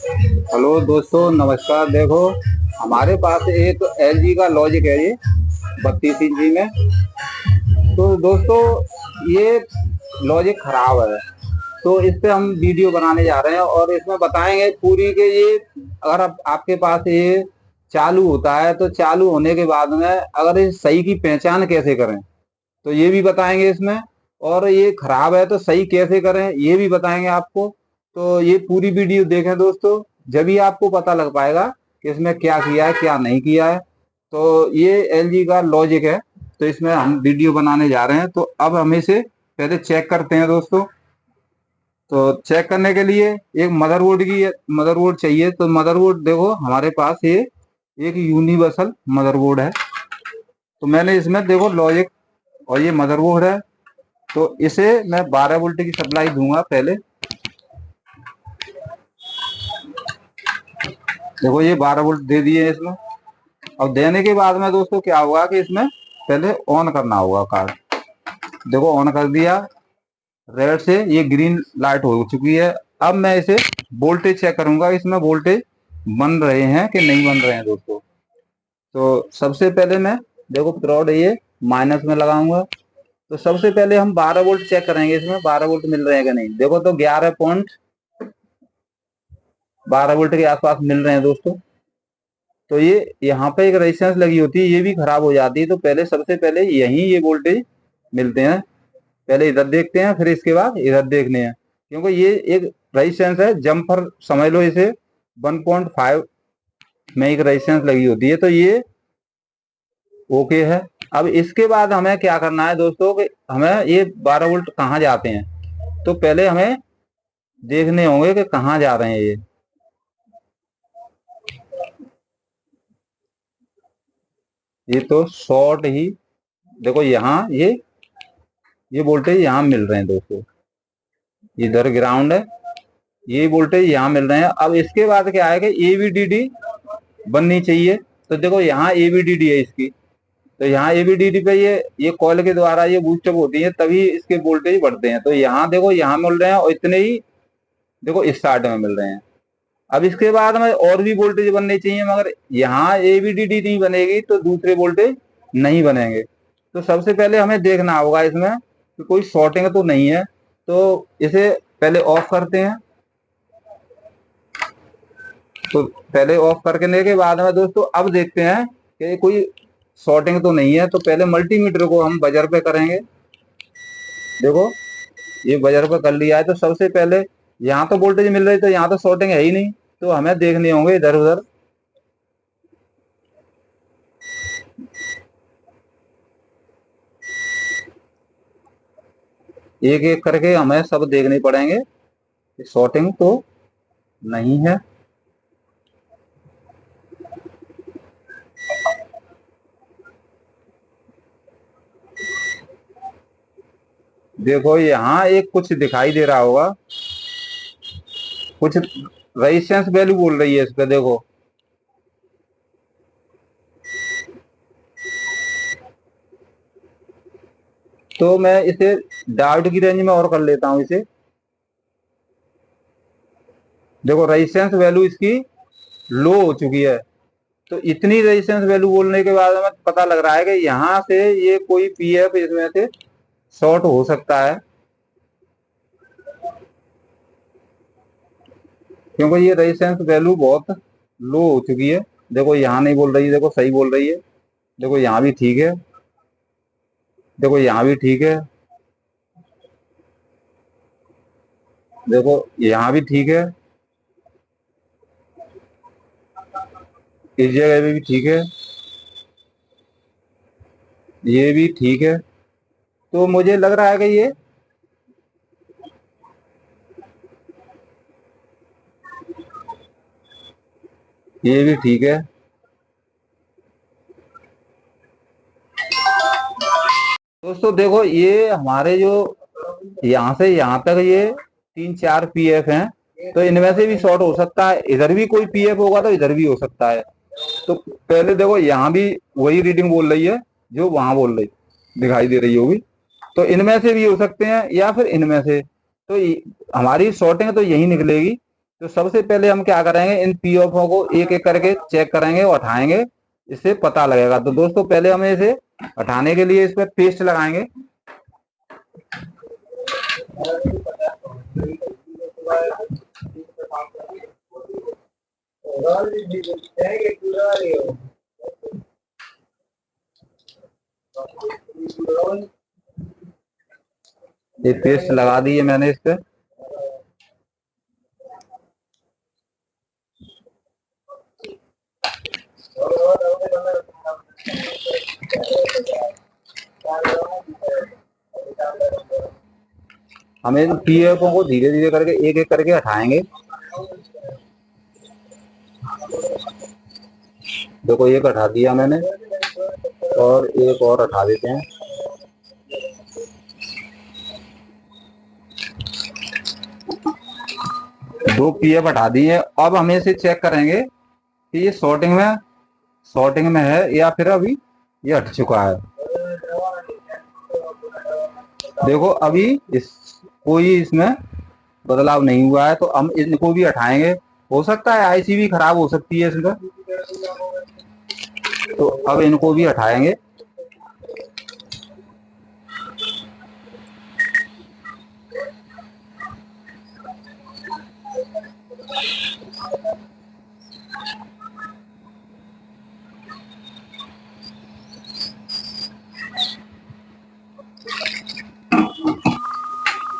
Hello दोस्तों, नमस्कार। देखो, हमारे पास एक एलजी का लॉजिक है, ये 32 इंची में। तो दोस्तों, ये लॉजिक खराब है। तो इस पे हम वीडियो बनाने जा रहे हैं और इसमें बताएंगे पूरी के ये, अगर आपके पास ये चालू होता है तो चालू होने के बाद में अगर इस सही की पहचान कैसे करें, तो ये भी बताएंगे इसमें। और ये खराब है तो सही कैसे करें, ये भी बताएंगे आपको। तो ये पूरी वीडियो देखें दोस्तों, जब ही आपको पता लग पाएगा कि इसमें क्या किया है क्या नहीं किया है। तो ये एलजी का लॉजिक है, तो इसमें हम वीडियो बनाने जा रहे हैं। तो अब हम इसे पहले चेक करते हैं दोस्तों। तो चेक करने के लिए एक मदरबोर्ड चाहिए। तो मदरबोर्ड देखो, हमारे पास ये एक यूनिवर्सल मदरबोर्ड है। तो मैंने इसमें देखो लॉजिक और ये मदरबोर्ड है। तो इसे मैं 12 वोल्ट की सप्लाई दूंगा पहले। देखो, ये 12 वोल्ट दे दिए इसमें। अब देने के बाद में दोस्तों क्या होगा कि इसमें पहले ऑन करना होगा कार्ड। देखो, ऑन कर दिया। रेड से ये ग्रीन लाइट हो चुकी है। अब मैं इसे वोल्टेज चेक करूंगा, इसमें वोल्टेज बन रहे हैं कि नहीं बन रहे हैं दोस्तों। तो सबसे पहले मैं देखो प्रोड ये माइनस में लगाऊंगा। तो सबसे पहले हम 12 वोल्ट चेक करेंगे, इसमें 12 वोल्ट मिल रहे हैं कि नहीं। देखो, तो 11.12 वोल्ट के आसपास मिल रहे हैं दोस्तों। तो ये यहाँ पे एक रेजिस्टेंस लगी होती है, ये भी खराब हो जाती है। तो पहले सबसे पहले यही ये वोल्टेज मिलते हैं। पहले इधर देखते हैं, फिर इसके बाद इधर देखने हैं, क्योंकि ये एक रेजिस्टेंस है, जम्पर समझ लो इसे। 1.5 में एक रेजिस्टेंस लगी होती है, तो ये ओके है। अब इसके बाद हमें क्या करना है दोस्तों कि हमें ये 12 वोल्ट कहाँ जाते हैं। तो पहले हमें देखने होंगे कि कहाँ जा रहे हैं ये तो शॉर्ट ही। देखो, यहाँ ये वोल्टेज यहाँ मिल रहे हैं दोस्तों। इधर ग्राउंड है, ये वोल्टेज यहाँ मिल रहे हैं। अब इसके बाद क्या है कि एवीडीडी बननी चाहिए। तो देखो, यहाँ एवीडीडी है इसकी। तो यहाँ एवीडीडी पे ये कॉइल के द्वारा ये बूस्टअप होती है, तभी इसके वोल्टेज बढ़ते हैं। तो यहाँ देखो, यहाँ मिल रहे हैं और इतने ही देखो स्टार्ट में मिल रहे हैं। अब इसके बाद में और भी वोल्टेज बनने चाहिए, मगर यहाँ एवीडीडी नहीं बनेगी तो दूसरे वोल्टेज नहीं बनेंगे। तो सबसे पहले हमें देखना होगा इसमें कि कोई शॉर्टिंग तो नहीं है। तो इसे पहले ऑफ करते हैं। तो पहले ऑफ करने के बाद में दोस्तों अब देखते हैं कि कोई शॉर्टिंग तो नहीं है। तो पहले मल्टीमीटर को हम बजर पे करेंगे। देखो, ये बजर पे कर लिया है। तो सबसे पहले यहाँ तो वोल्टेज मिल रही, तो यहाँ तो शॉर्टिंग है ही नहीं। तो हमें देखने होंगे इधर उधर। एक एक करके हमें सब देखने पड़ेंगे। शॉर्टिंग तो नहीं है। देखो, यहाँ एक कुछ दिखाई दे रहा होगा, कुछ रेजिस्टेंस वैल्यू बोल रही है इस पे। देखो, तो मैं इसे डायोड की रेंज में और कर लेता हूँ इसे। देखो, रेजिस्टेंस वैल्यू इसकी लो हो चुकी है। तो इतनी रेजिस्टेंस वैल्यू बोलने के बाद हमें पता लग रहा है कि यहाँ से ये कोई पीएफ इसमें से शॉर्ट हो सकता है, क्योंकि ये रेजिस्टेंस वैल्यू बहुत लो हो चुकी है। देखो, यहाँ नहीं बोल रही है, देखो सही बोल रही है। देखो, यहाँ भी ठीक है। देखो, यहाँ भी ठीक है। देखो, यहाँ भी ठीक है। इस जगह पे भी ठीक है। ये भी ठीक है। तो मुझे लग रहा है कि ये भी ठीक है दोस्तों। देखो, ये हमारे जो यहाँ से यहाँ तक ये 3-4 पीएफ हैं। तो इनमें से भी शॉर्ट हो सकता है, इधर भी कोई पीएफ होगा तो इधर भी हो सकता है। तो पहले देखो, यहाँ भी वही रीडिंग बोल रही है जो वहां बोल रही दिखाई दे रही होगी। तो इनमें से भी हो सकते हैं या फिर इनमें से। तो हमारी शॉर्टिंग तो यही निकलेगी। तो सबसे पहले हम क्या करेंगे, इन पीओएफओ को एक एक करके चेक करेंगे और हटाएंगे, इससे पता लगेगा। तो दोस्तों पहले हमें इसे हटाने के लिए इस पर पेस्ट लगाएंगे। ये पेस्ट लगा दी है मैंने इस पे। हमें इन पीएफओ को धीरे धीरे करके एक एक करके हटाएंगे। देखो एक हटा दिया मैंने, और एक और हटा देते हैं। दो पीएफ हटा दिए। अब हमें इसे चेक करेंगे कि ये सॉर्टिंग में है या फिर अभी ये हट चुका है। देखो अभी इस कोई इसमें बदलाव नहीं हुआ है, तो हम इनको भी हटाएंगे। हो सकता है आईसी भी खराब हो सकती है इसका, तो अब इनको भी हटाएंगे।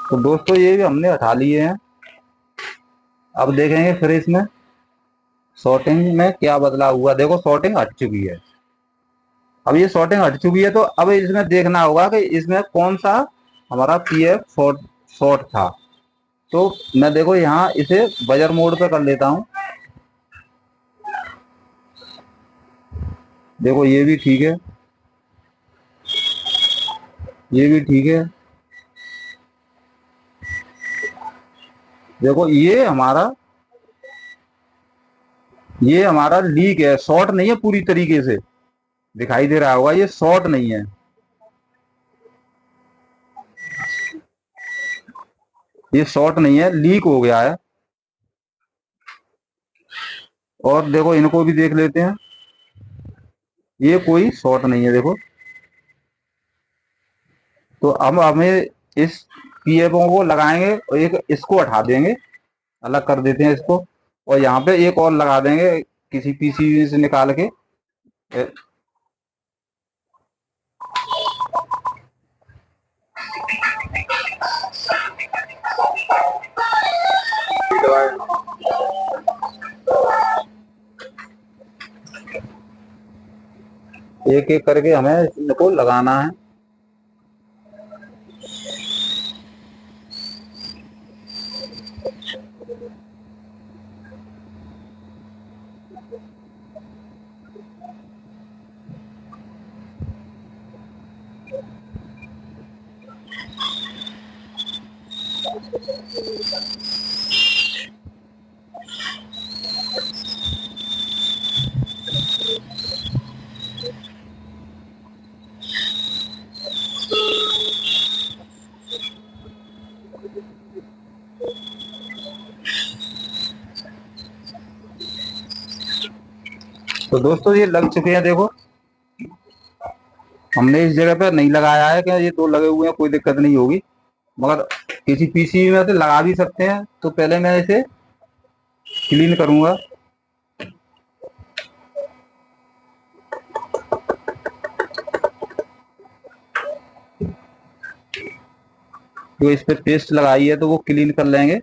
तो दोस्तों ये भी हमने हटा लिए हैं। अब देखेंगे फिर इसमें सॉर्टिंग में क्या बदलाव हुआ। देखो सॉर्टिंग हट चुकी है। अब ये सॉर्टिंग हट चुकी है, तो अब इसमें देखना होगा कि इसमें कौन सा हमारा पीएफ शॉर्ट था। तो मैं देखो यहाँ इसे बजर मोड पे कर लेता हूँ। देखो ये भी ठीक है, ये भी ठीक है। देखो ये हमारा लीक है, शॉर्ट नहीं है पूरी तरीके से। दिखाई दे रहा होगा ये शॉर्ट नहीं है, ये शॉर्ट नहीं है, लीक हो गया है। और देखो इनको भी देख लेते हैं, ये कोई शॉर्ट नहीं है देखो। तो अब हमें इस पीएफओ को लगाएंगे और एक इसको हटा देंगे, अलग कर देते हैं इसको। और यहाँ पे एक और लगा देंगे किसी पीसीबी से निकाल के। एक एक करके हमें इनको लगाना है। तो दोस्तों ये लग चुके हैं। देखो हमने इस जगह पर नहीं लगाया है कि ये दो लगे हुए हैं, कोई दिक्कत नहीं होगी। मगर किसी पीसीबी में से लगा भी सकते हैं। तो पहले मैं इसे क्लीन करूंगा। जो इस पे पेस्ट लगाई है तो वो क्लीन कर लेंगे।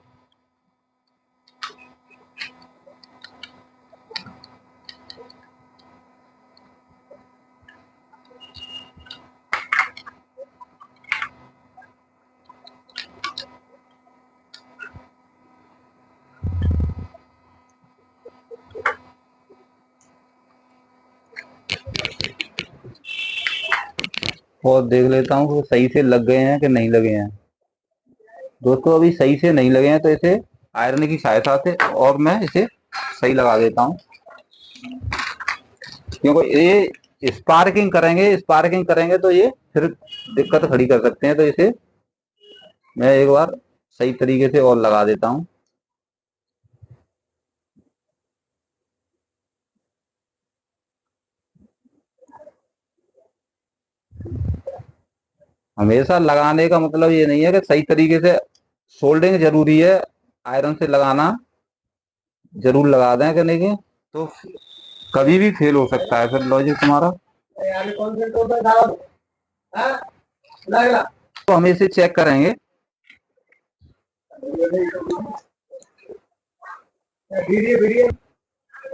और देख लेता हूँ कि सही से लग गए हैं कि नहीं लगे हैं। दोस्तों अभी सही से नहीं लगे हैं, तो इसे आयरन की सहायता से और मैं इसे सही लगा देता हूँ। क्योंकि ये स्पार्किंग करेंगे तो ये फिर दिक्कत खड़ी कर सकते हैं। तो इसे मैं एक बार सही तरीके से और लगा देता हूँ। हमेशा लगाने का मतलब ये नहीं है कि सही तरीके से सोल्डिंग जरूरी है, आयरन से लगाना जरूर लगा दें कि नहीं, तो कभी भी फेल हो सकता है फिर लॉजिक तुम्हारा। तो हम इसे चेक करेंगे।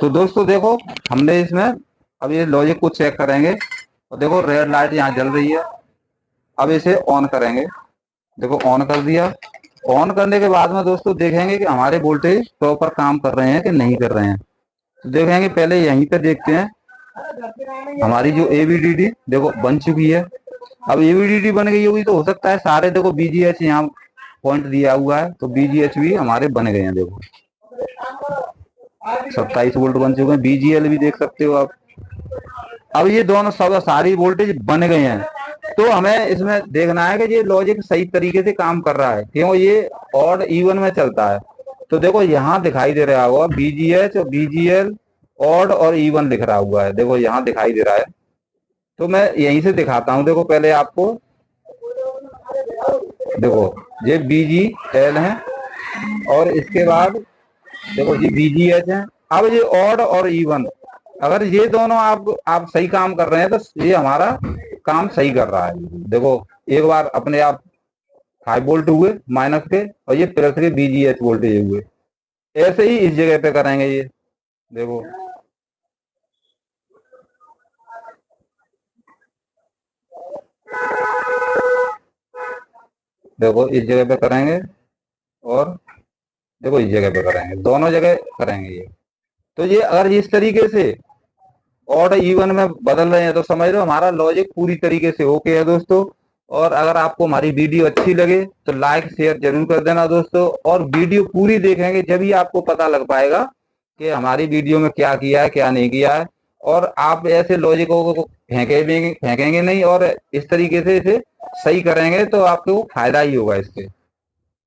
तो दोस्तों देखो, हमने इसमें अब ये लॉजिक को चेक करेंगे, और देखो रेड लाइट यहाँ जल रही है। अब इसे ऑन करेंगे, देखो ऑन कर दिया। ऑन करने के बाद में दोस्तों देखेंगे कि हमारे वोल्टेज प्रॉपर काम कर रहे हैं कि नहीं कर रहे हैं। तो देखेंगे, पहले यहीं पे देखते हैं हमारी जो एवीडीडी देखो बन चुकी है। अब एवीडीडी बन गई होगी तो हो सकता है सारे, देखो बीजीएच यहाँ पॉइंट दिया हुआ है, तो बीजीएच भी हमारे बन गए हैं। देखो 27 वोल्ट बन चुके हैं, बीजीएल भी देख सकते हो आप। अब ये दोनों सब सारी वोल्टेज बन गए हैं, तो हमें इसमें देखना है कि ये लॉजिक सही तरीके से काम कर रहा है, क्यों ये ऑड इवन में चलता है। तो देखो यहाँ दिखाई दे रहा होगा बीजीएच और बीजीएल ऑड और इवन लिख रहा हुआ है, देखो यहाँ दिखाई दे रहा है। तो मैं यहीं से दिखाता हूँ, देखो पहले आपको, देखो ये बीजीएल है और इसके बाद देखो ये बीजीएच है। अब ये ऑड और इवन, अगर ये दोनों आप सही काम कर रहे हैं तो ये हमारा काम सही कर रहा है। देखो एक बार अपने आप 5 वोल्ट हुए माइनस के, और ये प्लस के बीजीएच वोल्टेज हुए। ऐसे ही इस जगह पे करेंगे ये, देखो देखो इस जगह पे करेंगे, और देखो इस जगह पे करेंगे, दोनों जगह करेंगे ये। तो ये अगर इस तरीके से ऑड इवन में बदल रहे हैं तो समझ लो हमारा लॉजिक पूरी तरीके से ओके है दोस्तों। और अगर आपको हमारी वीडियो अच्छी लगे तो लाइक शेयर जरूर कर देना दोस्तों, और वीडियो पूरी देखेंगे जब ही आपको पता लग पाएगा कि हमारी वीडियो में क्या किया है क्या नहीं किया है। और आप ऐसे लॉजिकों को फेंकेंगे नहीं, और इस तरीके से इसे सही करेंगे तो आपको फायदा ही होगा इससे।